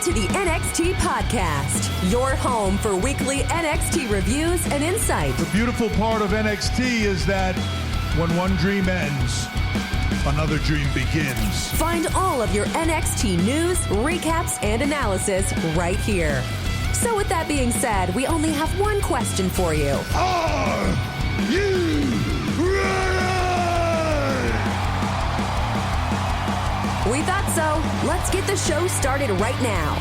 to the NXT Podcast, your home for weekly NXT reviews and insight. The beautiful part of NXT is that when one dream ends, another dream begins. Find all of your NXT news, recaps, and analysis right here. So with that being said, we only have one question for you. Are you ready? We thought so. Let's get the show started right now.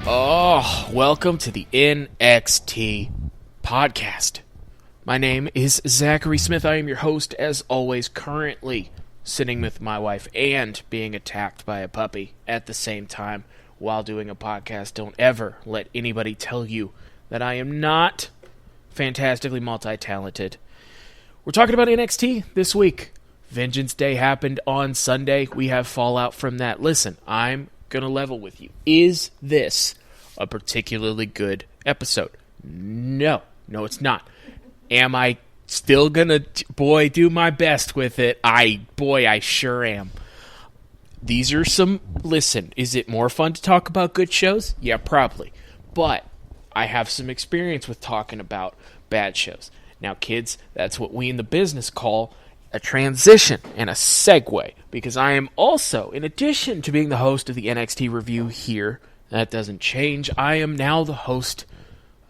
Oh, welcome to the NXT Podcast. My name is Zachary Smith. I am your host, as always, currently sitting with my wife and being attacked by a puppy at the same time while doing a podcast. Don't ever let anybody tell you that I am not fantastically multi-talented. We're talking about NXT this week. Vengeance Day happened on Sunday. We have fallout from that. Listen, I'm going to level with you. Is this a particularly good episode? No, it's not. Am I still going to, do my best with it? I sure am. These are listen, is it more fun to talk about good shows? Yeah, probably. But I have some experience with talking about bad shows. Now, kids, that's what we in the business call a transition and a segue, because I am also, in addition to being the host of the NXT review here, that doesn't change, I am now the host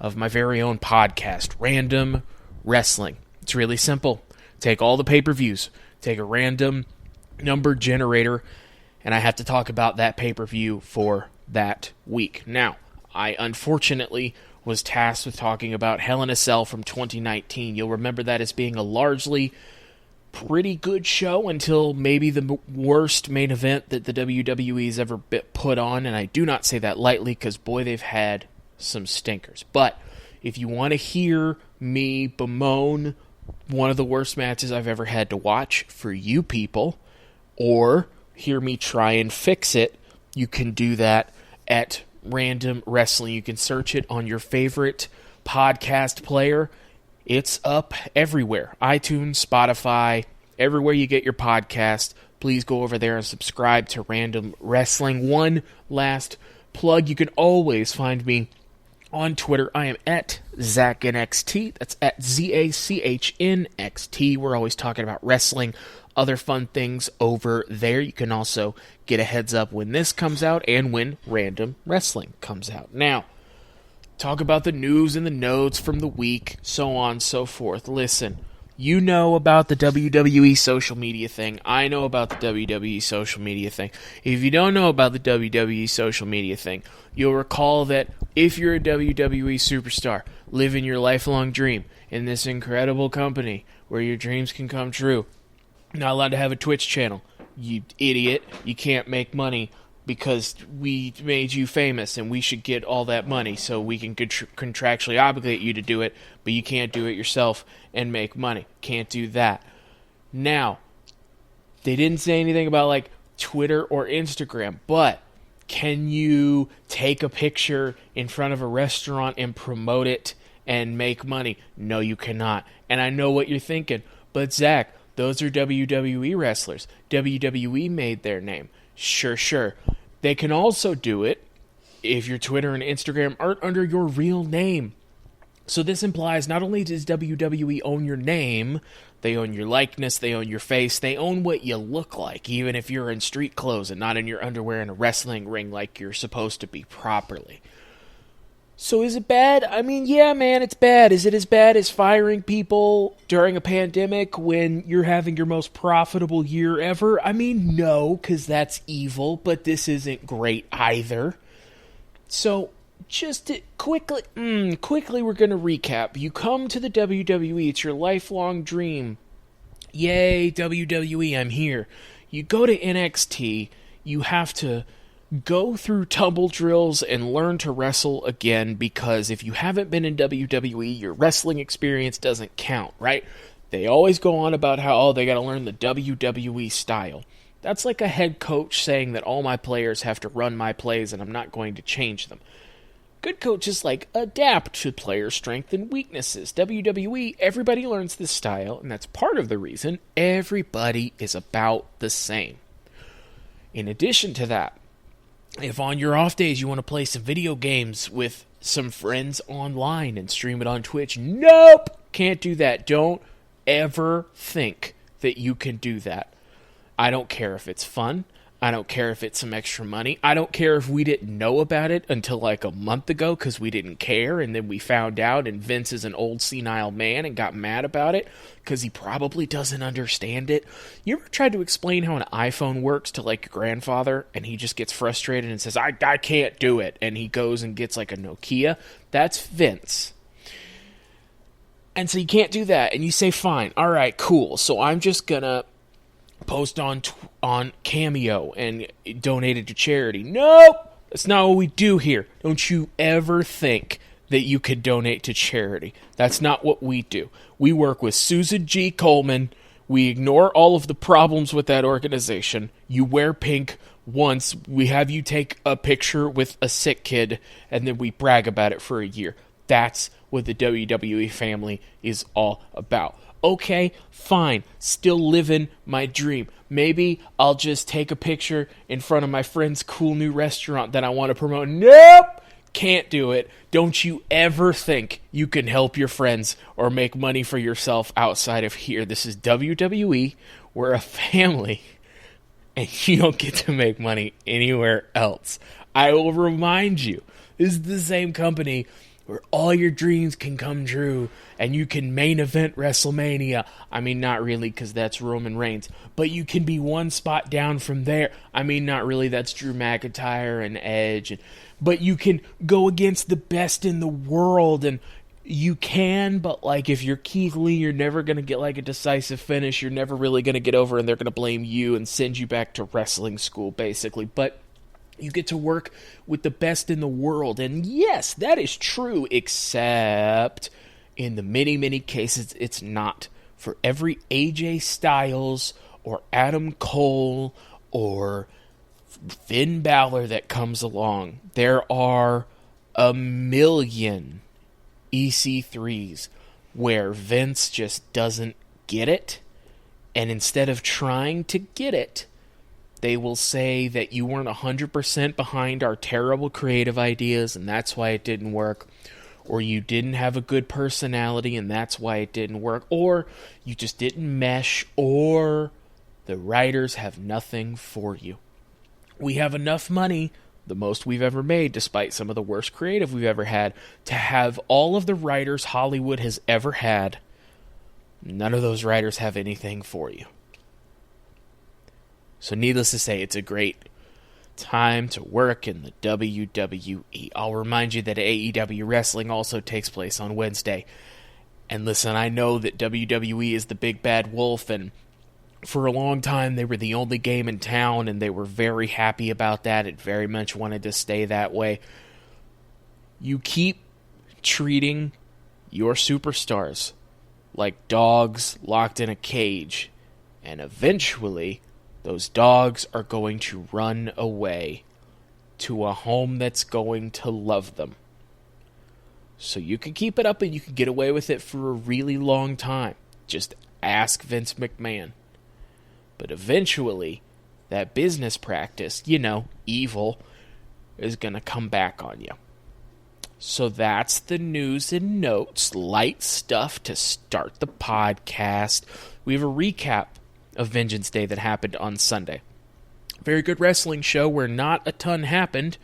of my very own podcast, Random Wrestling. It's really simple. Take all the pay-per-views, take a random number generator, and I have to talk about that pay-per-view for that week. Now, I unfortunately was tasked with talking about Hell in a Cell from 2019. You'll remember that as being a largely pretty good show until maybe the worst main event that the WWE's ever put on, and I do not say that lightly because, boy, they've had some stinkers. But if you want to hear me bemoan one of the worst matches I've ever had to watch for you people, or hear me try and fix it, you can do that at Random Wrestling. You can search it on your favorite podcast player. It's up everywhere. iTunes, Spotify, everywhere you get your podcast. Please go over there and subscribe to Random Wrestling. One last plug. You can always find me on Twitter. I am at ZachNXT. That's at ZACHNXT. We're always talking about wrestling, other fun things over there. You can also get a heads up when this comes out and when Random Wrestling comes out. Now, talk about the news and the notes from the week, so on and so forth. Listen, you know about the WWE social media thing. I know about the WWE social media thing. If you don't know about the WWE social media thing, you'll recall that if you're a WWE superstar, living your lifelong dream in this incredible company where your dreams can come true, not allowed to have a Twitch channel. You idiot. You can't make money because we made you famous and we should get all that money so we can contractually obligate you to do it, but you can't do it yourself and make money. Can't do that. Now, they didn't say anything about Twitter or Instagram, but can you take a picture in front of a restaurant and promote it and make money? No, you cannot. And I know what you're thinking, but Zach, those are WWE wrestlers. WWE made their name. Sure. They can also do it if your Twitter and Instagram aren't under your real name. So this implies not only does WWE own your name, they own your likeness, they own your face, they own what you look like, even if you're in street clothes and not in your underwear in a wrestling ring like you're supposed to be properly. So is it bad? I mean, yeah, man, it's bad. Is it as bad as firing people during a pandemic when you're having your most profitable year ever? I mean, no, because that's evil, but this isn't great either. So, just quickly, we're going to recap. You come to the WWE, it's your lifelong dream. Yay, WWE, I'm here. You go to NXT, you have to go through tumble drills and learn to wrestle again, because if you haven't been in WWE, your wrestling experience doesn't count, right? They always go on about how, they got to learn the WWE style. That's like a head coach saying that all my players have to run my plays and I'm not going to change them. Good coaches adapt to player strength and weaknesses. WWE, everybody learns this style, and that's part of the reason everybody is about the same. In addition to that, if on your off days you want to play some video games with some friends online and stream it on Twitch, nope, can't do that. Don't ever think that you can do that. I don't care if it's fun. I don't care if it's some extra money. I don't care if we didn't know about it until a month ago because we didn't care, and then we found out, and Vince is an old senile man and got mad about it because he probably doesn't understand it. You ever tried to explain how an iPhone works to your grandfather, and he just gets frustrated and says, I can't do it, and he goes and gets a Nokia? That's Vince. And so you can't do that, and you say, fine, all right, cool, so I'm just gonna post on Cameo and donate it to charity. Nope! That's not what we do here. Don't you ever think that you could donate to charity. That's not what we do. We work with Susan G. Komen. We ignore all of the problems with that organization. You wear pink once. We have you take a picture with a sick kid, and then we brag about it for a year. That's what the WWE family is all about. Okay, fine, still living my dream. Maybe I'll just take a picture in front of my friend's cool new restaurant that I want to promote. Nope! Can't do it. Don't you ever think you can help your friends or make money for yourself outside of here. This is WWE. We're a family, and you don't get to make money anywhere else. I will remind you, this is the same company where all your dreams can come true, and you can main event WrestleMania. I mean, not really, because that's Roman Reigns. But you can be one spot down from there. I mean, not really, that's Drew McIntyre and Edge. But you can go against the best in the world, and you can, but if you're Keith Lee, you're never going to get a decisive finish. You're never really going to get over, and they're going to blame you and send you back to wrestling school, basically. But you get to work with the best in the world. And yes, that is true, except in the many, many cases it's not. For every AJ Styles or Adam Cole or Finn Balor that comes along, there are a million EC3s where Vince just doesn't get it. And instead of trying to get it, they will say that you weren't 100% behind our terrible creative ideas, and that's why it didn't work. Or you didn't have a good personality, and that's why it didn't work. Or you just didn't mesh, or the writers have nothing for you. We have enough money, the most we've ever made, despite some of the worst creative we've ever had, to have all of the writers Hollywood has ever had. None of those writers have anything for you. So needless to say, it's a great time to work in the WWE. I'll remind you that AEW Wrestling also takes place on Wednesday. And listen, I know that WWE is the big bad wolf, and for a long time they were the only game in town, and they were very happy about that. It very much wanted to stay that way. You keep treating your superstars like dogs locked in a cage, and eventually those dogs are going to run away to a home that's going to love them. So you can keep it up and you can get away with it for a really long time. Just ask Vince McMahon. But eventually, that business practice, evil, is going to come back on you. So that's the news and notes. Light stuff to start the podcast. We have a recap of Vengeance Day that happened on Sunday. Very good wrestling show where not a ton happened.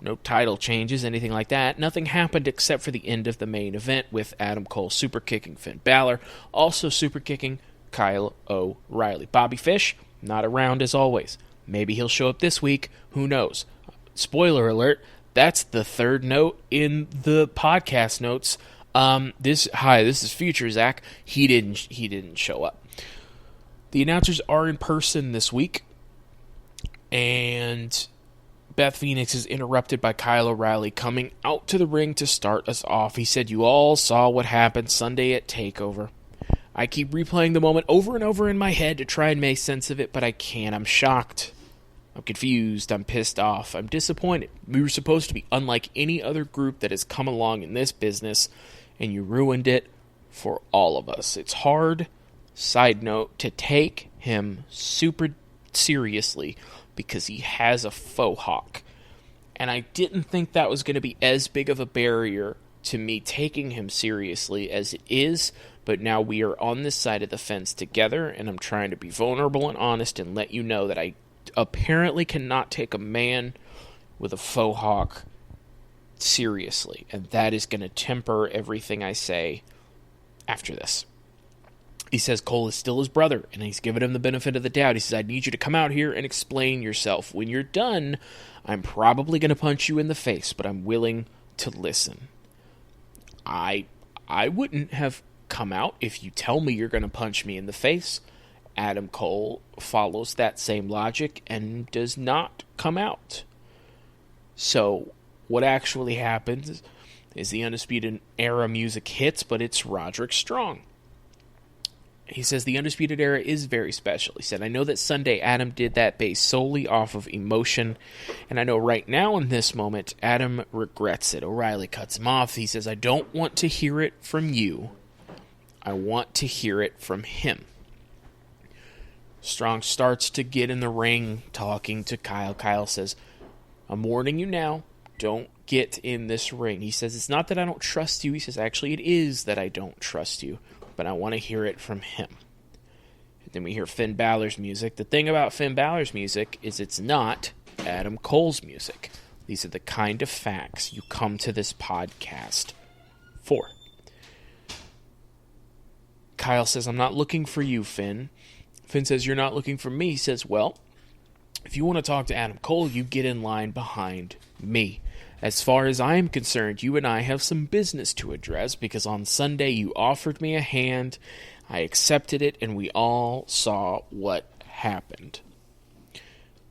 No title changes, anything like that. Nothing happened except for the end of the main event with Adam Cole super kicking Finn Balor. Also super kicking Kyle O'Reilly. Bobby Fish, not around as always. Maybe he'll show up this week. Who knows? Spoiler alert, that's the third note in the podcast notes. This is future Zach. He didn't show up. The announcers are in person this week, and Beth Phoenix is interrupted by Kyle O'Reilly coming out to the ring to start us off. He said, "You all saw what happened Sunday at TakeOver." I keep replaying the moment over and over in my head to try and make sense of it, but I can't. I'm shocked. I'm confused, I'm pissed off, I'm disappointed. We were supposed to be unlike any other group that has come along in this business, and you ruined it for all of us. It's hard, side note, to take him super seriously because he has a faux hawk. And I didn't think that was going to be as big of a barrier to me taking him seriously as it is, but now we are on this side of the fence together, and I'm trying to be vulnerable and honest and let you know that I apparently cannot take a man with a faux hawk seriously, and that is going to temper everything I say after this. He says Cole is still his brother, and he's given him the benefit of the doubt. He says, I need you to come out here and explain yourself. When you're done, I'm probably going to punch you in the face, but I'm willing to listen. I wouldn't have come out if you tell me you're going to punch me in the face. Adam Cole follows that same logic and does not come out. So what actually happens is the Undisputed Era music hits, but it's Roderick Strong. He says the Undisputed Era is very special. He said, I know that Sunday Adam did that based solely off of emotion, and I know right now in this moment Adam regrets it. O'Reilly cuts him off. He says, I don't want to hear it from you. I want to hear it from him. Strong starts to get in the ring talking to Kyle. Kyle says, I'm warning you now, don't get in this ring. He says, it's not that I don't trust you. He says, actually it is that I don't trust you, but I want to hear it from him. And then we hear Finn Balor's music. The thing about Finn Balor's music is it's not Adam Cole's music. These are the kind of facts you come to this podcast for. Kyle says, I'm not looking for you, Finn. Finn says, you're not looking for me. He says, well, if you want to talk to Adam Cole, you get in line behind me. As far as I am concerned, you and I have some business to address because on Sunday you offered me a hand, I accepted it, and we all saw what happened.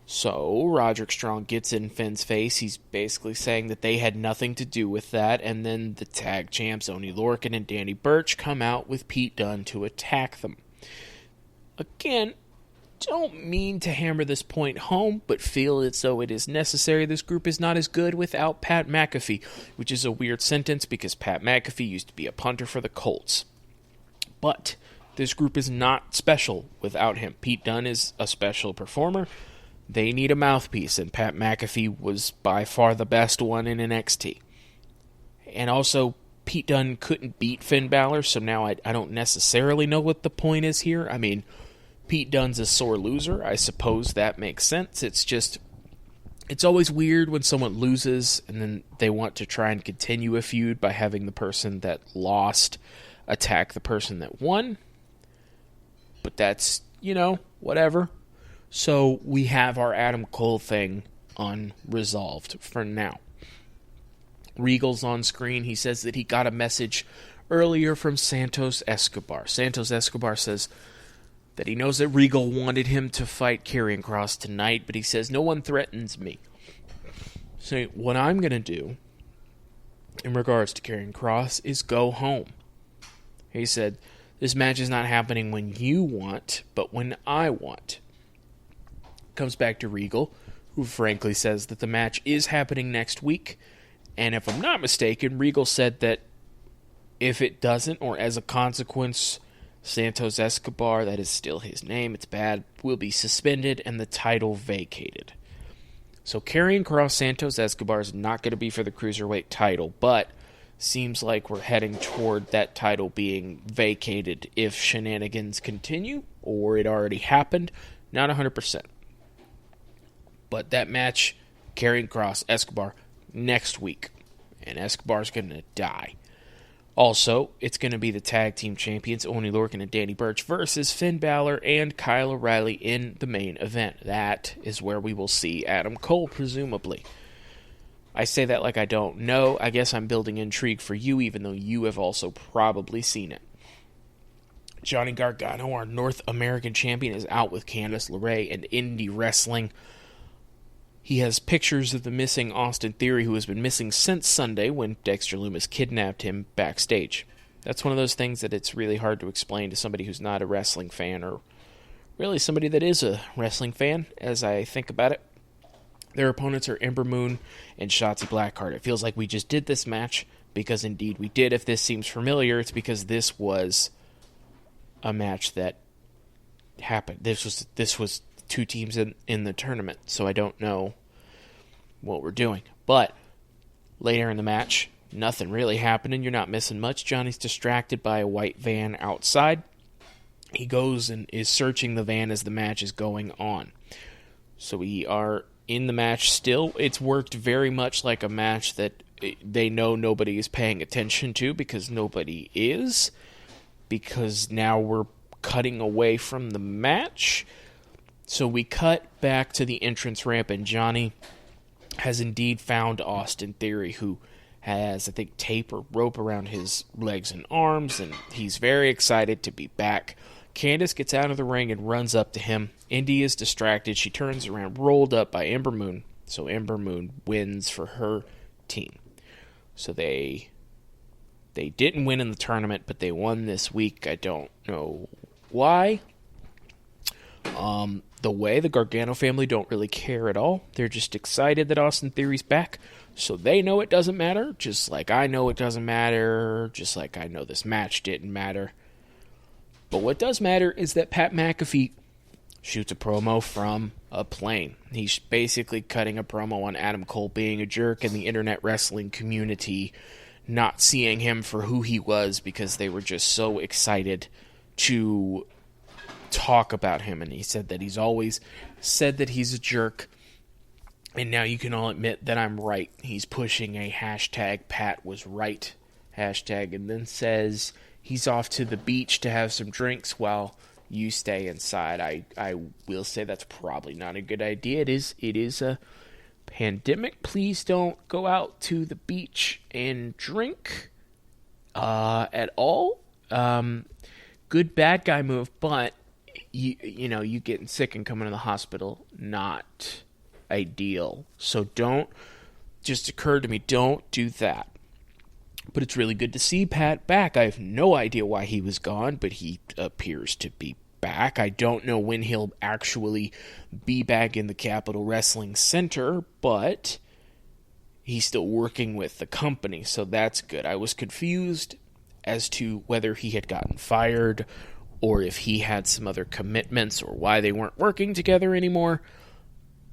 So Roderick Strong gets in Finn's face. He's basically saying that they had nothing to do with that, and then the tag champs, Oney Lorcan and Danny Burch, come out with Pete Dunne to attack them. Again, don't mean to hammer this point home, but feel as though it is necessary. This group is not as good without Pat McAfee, which is a weird sentence because Pat McAfee used to be a punter for the Colts. But this group is not special without him. Pete Dunne is a special performer. They need a mouthpiece, and Pat McAfee was by far the best one in NXT. And also, Pete Dunne couldn't beat Finn Balor, so now I don't necessarily know what the point is here. I mean, Pete Dunne's a sore loser. I suppose that makes sense. It's always weird when someone loses and then they want to try and continue a feud by having the person that lost attack the person that won. But that's, whatever. So we have our Adam Cole thing unresolved for now. Regal's on screen. He says that he got a message earlier from Santos Escobar. Santos Escobar says that he knows that Regal wanted him to fight Karrion Kross tonight, but he says, no one threatens me. So what I'm going to do in regards to Karrion Kross is go home. He said, this match is not happening when you want, but when I want. Comes back to Regal, who frankly says that the match is happening next week, and if I'm not mistaken, Regal said that if it doesn't, or as a consequence, Santos Escobar, that is still his name, it's bad, will be suspended and the title vacated. So Karrion Kross Santos Escobar is not going to be for the Cruiserweight title, but seems like we're heading toward that title being vacated if shenanigans continue, or it already happened. Not 100%. But that match, Karrion Kross Escobar, next week. And Escobar's going to die. Also, it's going to be the tag team champions, Oney Lorcan and Danny Burch, versus Finn Balor and Kyle O'Reilly in the main event. That is where we will see Adam Cole, presumably. I say that like I don't know. I guess I'm building intrigue for you, even though you have also probably seen it. Johnny Gargano, our North American champion, is out with Candice LeRae and Indie Wrestling. He has pictures of the missing Austin Theory, who has been missing since Sunday when Dexter Lumis kidnapped him backstage. That's one of those things that it's really hard to explain to somebody who's not a wrestling fan, or really somebody that is a wrestling fan, as I think about it. Their opponents are Ember Moon and Shotzi Blackheart. It feels like we just did this match because indeed we did. If this seems familiar, it's because this was a match that happened. This was two teams in the tournament, so I don't know what we're doing. But later in the match, nothing really happening. You're not missing much. Johnny's distracted by a white van outside. He goes and is searching the van as the match is going on. So we are in the match still. It's worked very much like a match that they know nobody is paying attention to because nobody is. Because now we're cutting away from the match. So we cut back to the entrance ramp, and Johnny has indeed found Austin Theory, who has, I think, tape or rope around his legs and arms, and he's very excited to be back. Candice gets out of the ring and runs up to him. Indy is distracted. She turns around, rolled up by Ember Moon. So Ember Moon wins for her team. So they didn't win in the tournament, but they won this week. I don't know why. The way the Gargano family don't really care at all. They're just excited that Austin Theory's back. So they know it doesn't matter, just like I know it doesn't matter, just like I know this match didn't matter. But what does matter is that Pat McAfee shoots a promo from a plane. He's basically cutting a promo on Adam Cole being a jerk and the internet wrestling community not seeing him for who he was because they were just so excited to talk about him. And he said that he's always said that he's a jerk. And now you can all admit that I'm right. He's pushing a hashtag Pat was right hashtag, and then says he's off to the beach to have some drinks while you stay inside. I will say that's probably not a good idea. It is a pandemic. Please don't go out to the beach and drink at all. Good bad guy move, but you getting sick and coming to the hospital, not ideal. So just occurred to me, don't do that. But it's really good to see Pat back. I have no idea why he was gone, but he appears to be back. I don't know when he'll actually be back in the Capitol Wrestling Center, but he's still working with the company, so that's good. I was confused as to whether he had gotten fired or if he had some other commitments or why they weren't working together anymore,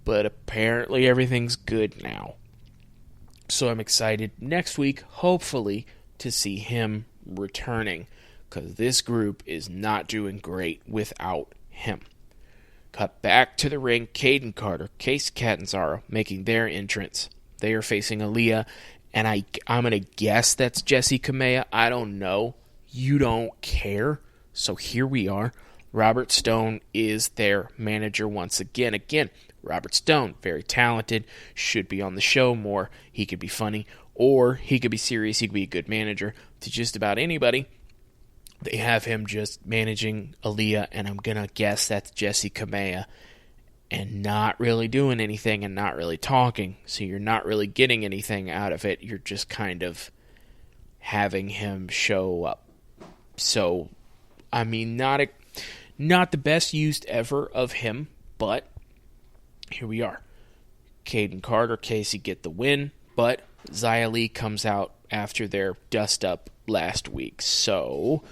but apparently everything's good now. So I'm excited next week, hopefully, to see him returning, because this group is not doing great without him. Cut back to the ring, Caden Carter, Case Catanzaro making their entrance. They are facing Aaliyah, and I'm going to guess that's Jessie Kamea. I don't know. You don't care. So here we are. Robert Stone is their manager once again. Again, Robert Stone, very talented, should be on the show more. He could be funny, or he could be serious. He could be a good manager to just about anybody. They have him just managing Aaliyah, and I'm going to guess that's Jessie Kamea, and not really doing anything and not really talking. So you're not really getting anything out of it. You're just kind of having him show up. So, I mean, not the best used ever of him, but here we are. Caden Carter, Casey get the win, but Xia Li comes out after their dust-up last week. So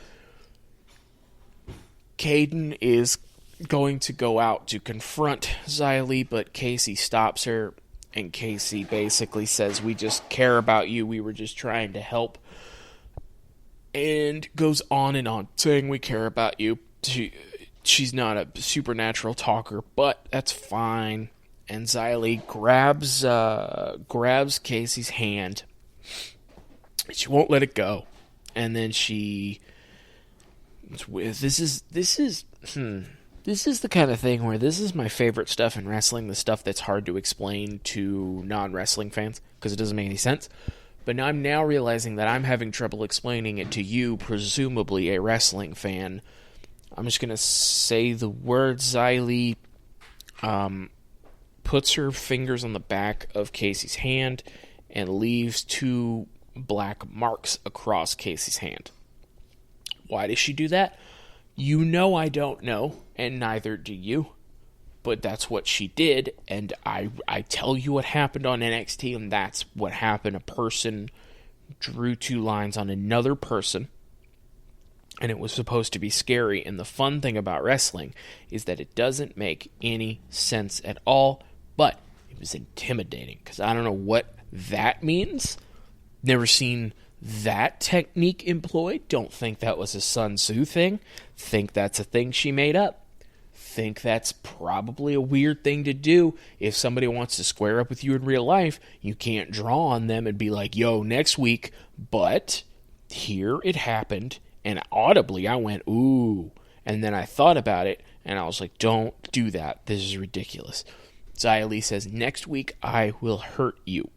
Caden is going to go out to confront Xia Li, but Casey stops her, and Casey basically says, "We just care about you. We were just trying to help." And goes on and on, saying, "We care about you." She's not a supernatural talker, but that's fine. And Xia Li grabs Casey's hand. She won't let it go. And then this is the kind of thing where this is my favorite stuff in wrestling, the stuff that's hard to explain to non-wrestling fans because it doesn't make any sense. But now I'm realizing that I'm having trouble explaining it to you, presumably a wrestling fan. I'm just going to say the word. Xia Li puts her fingers on the back of Casey's hand and leaves 2 black marks across Casey's hand. Why does she do that? You know I don't know, and neither do you. But that's what she did, and I tell you what happened on NXT, and that's what happened. A person drew two lines on another person, and it was supposed to be scary. And the fun thing about wrestling is that it doesn't make any sense at all, but it was intimidating, because I don't know what that means. Never seen that technique employed. Don't think that was a Sun Tzu thing. Think that's a thing she made up. Think that's probably a weird thing to do. If somebody wants to square up with you in real life, you can't draw on them and be like, yo, next week. But here it happened, and audibly I went, ooh. And then I thought about it, and I was like, don't do that. This is ridiculous. Xia Li says, next week I will hurt you.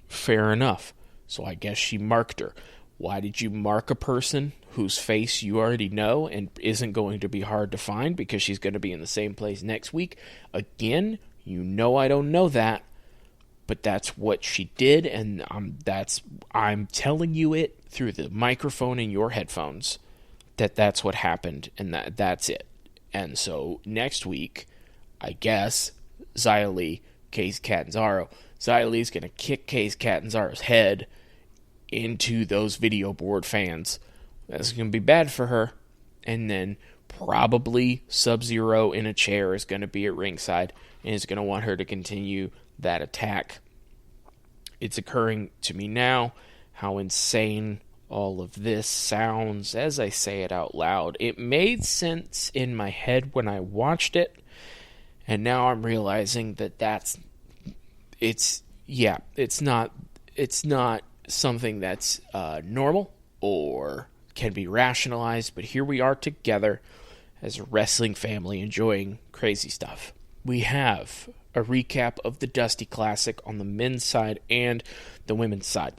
Fair enough. So I guess she marked her. Why did you mark a person whose face you already know and isn't going to be hard to find because she's going to be in the same place next week? Again, you know I don't know that, but that's what she did, and I'm telling you it through the microphone in your headphones that's what happened, and that's it. And so next week, I guess, Xia Li, Case Catanzaro. Xia Li's going to kick Case Catanzaro's head into those video board fans. That's going to be bad for her. And then probably Sub-Zero in a chair is going to be at ringside and is going to want her to continue that attack. It's occurring to me now how insane all of this sounds as I say it out loud. It made sense in my head when I watched it, and now I'm realizing that it's not something that's normal or can be rationalized, but here we are together as a wrestling family enjoying crazy stuff. We have a recap of the Dusty Classic on the men's side and the women's side.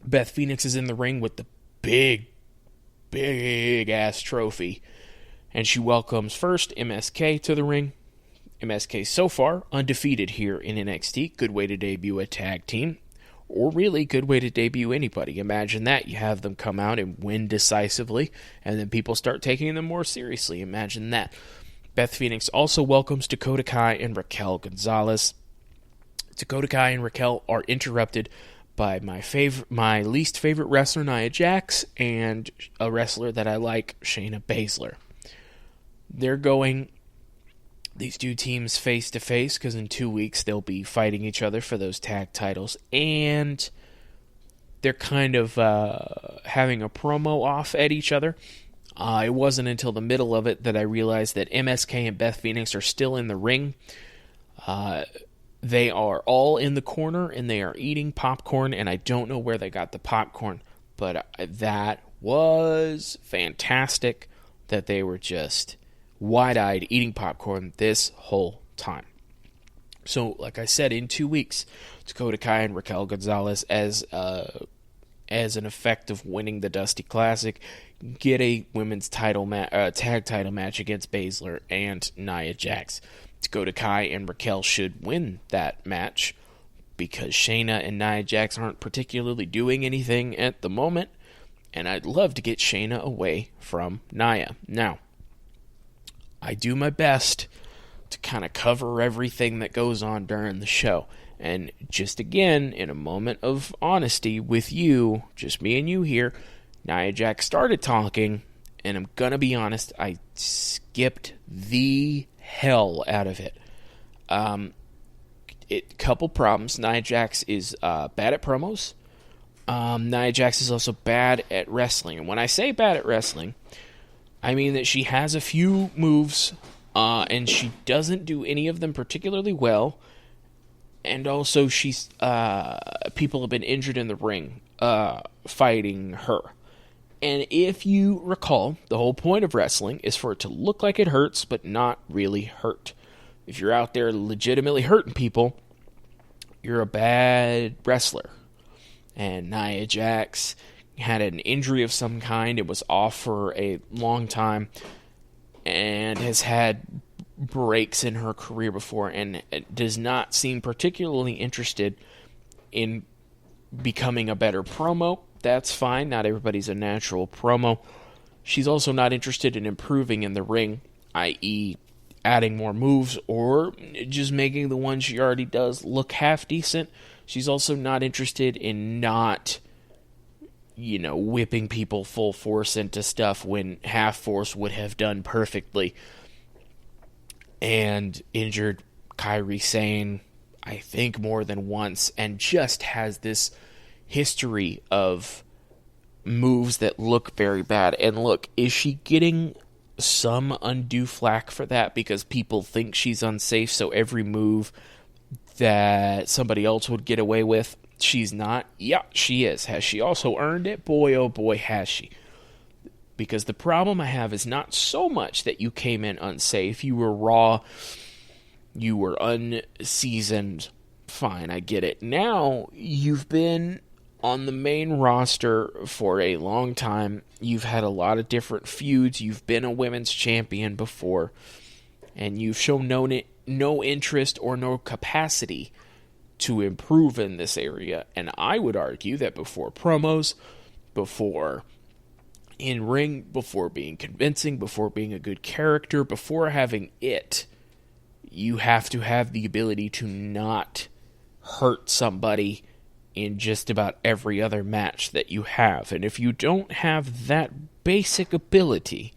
Beth Phoenix is in the ring with the big ass trophy, and she welcomes first MSK to the ring. MSK so far undefeated here in NXT. Good way to debut a tag team. Or really, good way to debut anybody. Imagine that. You have them come out and win decisively, and then people start taking them more seriously. Imagine that. Beth Phoenix also welcomes Dakota Kai and Raquel Gonzalez. Dakota Kai and Raquel are interrupted by my least favorite wrestler, Nia Jax, and a wrestler that I like, Shayna Baszler. They're going these two teams face to face because in 2 weeks they'll be fighting each other for those tag titles, and they're kind of having a promo off at each other. It wasn't until the middle of it that I realized that MSK and Beth Phoenix are still in the ring. They are all in the corner and they are eating popcorn, and I don't know where they got the popcorn, but that was fantastic that they were just wide-eyed eating popcorn this whole time. So, like I said, in 2 weeks, Dakota Kai and Raquel Gonzalez, as an effect of winning the Dusty Classic, get a women's tag title match against Baszler and Nia Jax. Dakota Kai and Raquel should win that match because Shayna and Nia Jax aren't particularly doing anything at the moment, and I'd love to get Shayna away from Nia. Now, I do my best to kind of cover everything that goes on during the show. And just again, in a moment of honesty with you, just me and you here, Nia Jax started talking, and I'm going to be honest, I skipped the hell out of it. Couple problems. Nia Jax is bad at promos. Nia Jax is also bad at wrestling. And when I say bad at wrestling, I mean that she has a few moves, and she doesn't do any of them particularly well. And also, people have been injured in the ring fighting her. And if you recall, the whole point of wrestling is for it to look like it hurts, but not really hurt. If you're out there legitimately hurting people, you're a bad wrestler. And Nia Jax had an injury of some kind. It was off for a long time and has had breaks in her career before and does not seem particularly interested in becoming a better promo. That's fine. Not everybody's a natural promo. She's also not interested in improving in the ring, i.e. adding more moves or just making the ones she already does look half decent. She's also not interested in not, whipping people full force into stuff when half force would have done perfectly. And injured Kairi Sane, I think, more than once, and just has this history of moves that look very bad. And look, is she getting some undue flack for that because people think she's unsafe, so every move that somebody else would get away with, she's not? Yeah, she is. Has she also earned it? Boy, oh boy, has she. Because the problem I have is not so much that you came in unsafe, you were raw, you were unseasoned, fine, I get it. Now, you've been on the main roster for a long time. You've had a lot of different feuds. You've been a women's champion before. And you've shown no interest or no capacity to improve in this area. And I would argue that before promos, before in-ring, before being convincing, before being a good character, before having it, you have to have the ability to not hurt somebody in just about every other match that you have. And if you don't have that basic ability,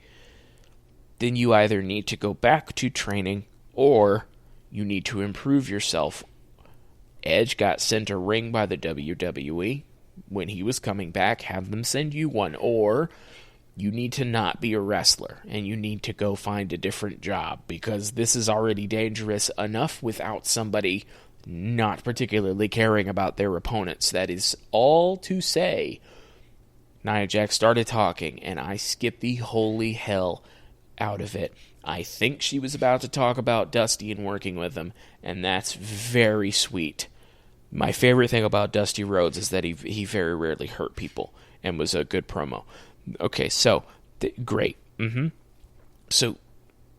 then you either need to go back to training or you need to improve yourself. Edge got sent a ring by the WWE. When he was coming back, have them send you one. Or you need to not be a wrestler and you need to go find a different job, because this is already dangerous enough without somebody not particularly caring about their opponents. That is all to say, Nia Jax started talking, and I skipped the holy hell out of it. I think she was about to talk about Dusty and working with him, and that's very sweet. My favorite thing about Dusty Rhodes is that he very rarely hurt people and was a good promo. Okay, so, great. So,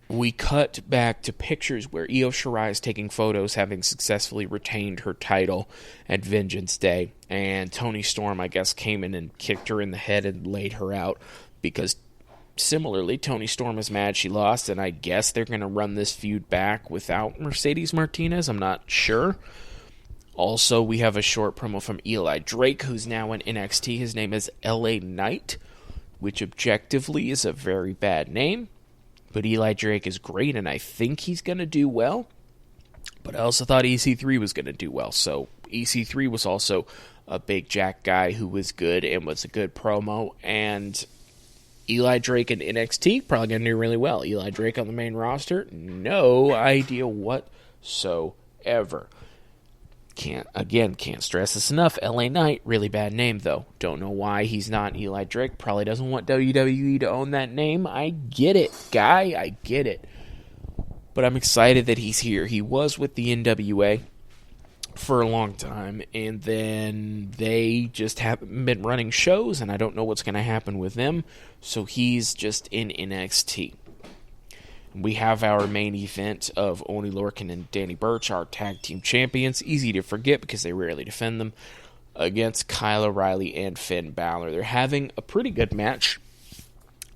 we cut back to pictures where Io Shirai is taking photos, having successfully retained her title at Vengeance Day. And Toni Storm, I guess, came in and kicked her in the head and laid her out. Because, similarly, Toni Storm is mad she lost. And I guess they're going to run this feud back without Mercedes Martinez. I'm not sure. Also, we have a short promo from Eli Drake, who's now in NXT. His name is LA Knight, which objectively is a very bad name. But Eli Drake is great, and I think he's going to do well. But I also thought EC3 was going to do well. So EC3 was also a big Jack guy who was good and was a good promo. And Eli Drake in NXT, probably going to do really well. Eli Drake on the main roster, no idea whatsoever. Can't stress this enough. LA Knight, really bad name, though. Don't know why he's not Eli Drake. Probably doesn't want WWE to own that name. I get it, guy. I get it. But I'm excited that he's here. He was with the NWA for a long time, and then they just haven't been running shows, and I don't know what's going to happen with them. So he's just in NXT. We have our main event of Oni Lorcan and Danny Burch, our tag team champions. Easy to forget because they rarely defend them, against Kyle O'Reilly and Finn Balor. They're having a pretty good match.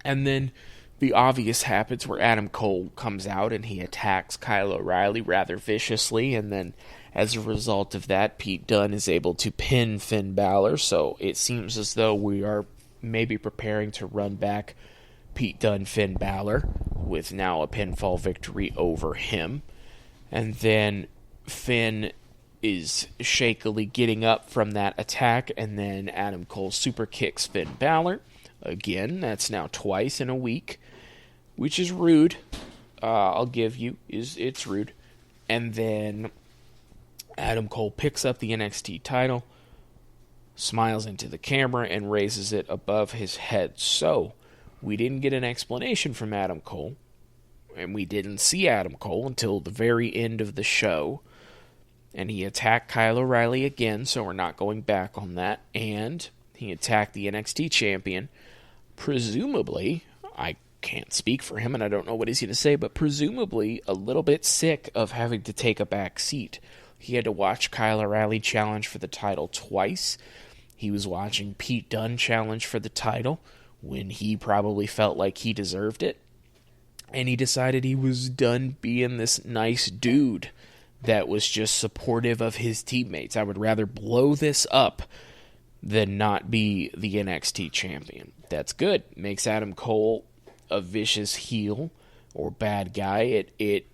And then the obvious happens where Adam Cole comes out and he attacks Kyle O'Reilly rather viciously. And then as a result of that, Pete Dunne is able to pin Finn Balor. So it seems as though we are maybe preparing to run back Pete Dunne, Finn Balor, with now a pinfall victory over him. And then Finn is shakily getting up from that attack, and then Adam Cole super kicks Finn Balor. Again, that's now twice in a week, which is rude. I'll give you, it's rude. And then Adam Cole picks up the NXT title, smiles into the camera, and raises it above his head. So, we didn't get an explanation from Adam Cole, and we didn't see Adam Cole until the very end of the show, and he attacked Kyle O'Reilly again, so we're not going back on that, and he attacked the NXT champion, presumably, I can't speak for him, and I don't know what he's going to say, but presumably a little bit sick of having to take a back seat. He had to watch Kyle O'Reilly challenge for the title twice. He was watching Pete Dunne challenge for the title when he probably felt like he deserved it. And he decided he was done being this nice dude that was just supportive of his teammates. I would rather blow this up than not be the NXT champion. That's good. Makes Adam Cole a vicious heel or bad guy. It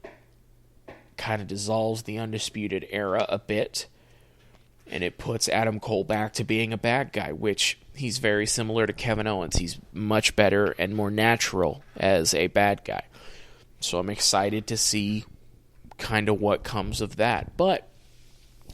kind of dissolves the Undisputed Era a bit, and it puts Adam Cole back to being a bad guy, which he's very similar to Kevin Owens. He's much better and more natural as a bad guy. So I'm excited to see kind of what comes of that. But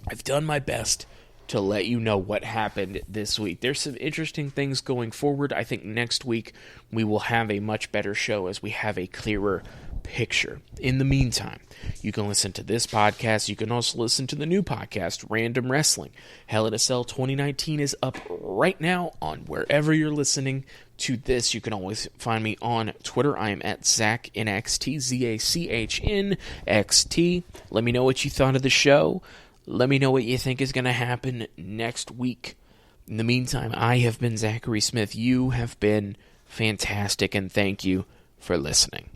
I've done my best to let you know what happened this week. There's some interesting things going forward. I think next week we will have a much better show as we have a clearer picture. In the meantime, you can listen to this podcast. You can also listen to the new podcast, Random Wrestling. Hell in a Cell 2019 is up right now on wherever you're listening to this. You can always find me on Twitter. I am at ZachNXT, ZACHNXT. Let me know what you thought of the show. Let me know what you think is going to happen next week. In the meantime, I have been Zachary Smith. You have been fantastic, and thank you for listening.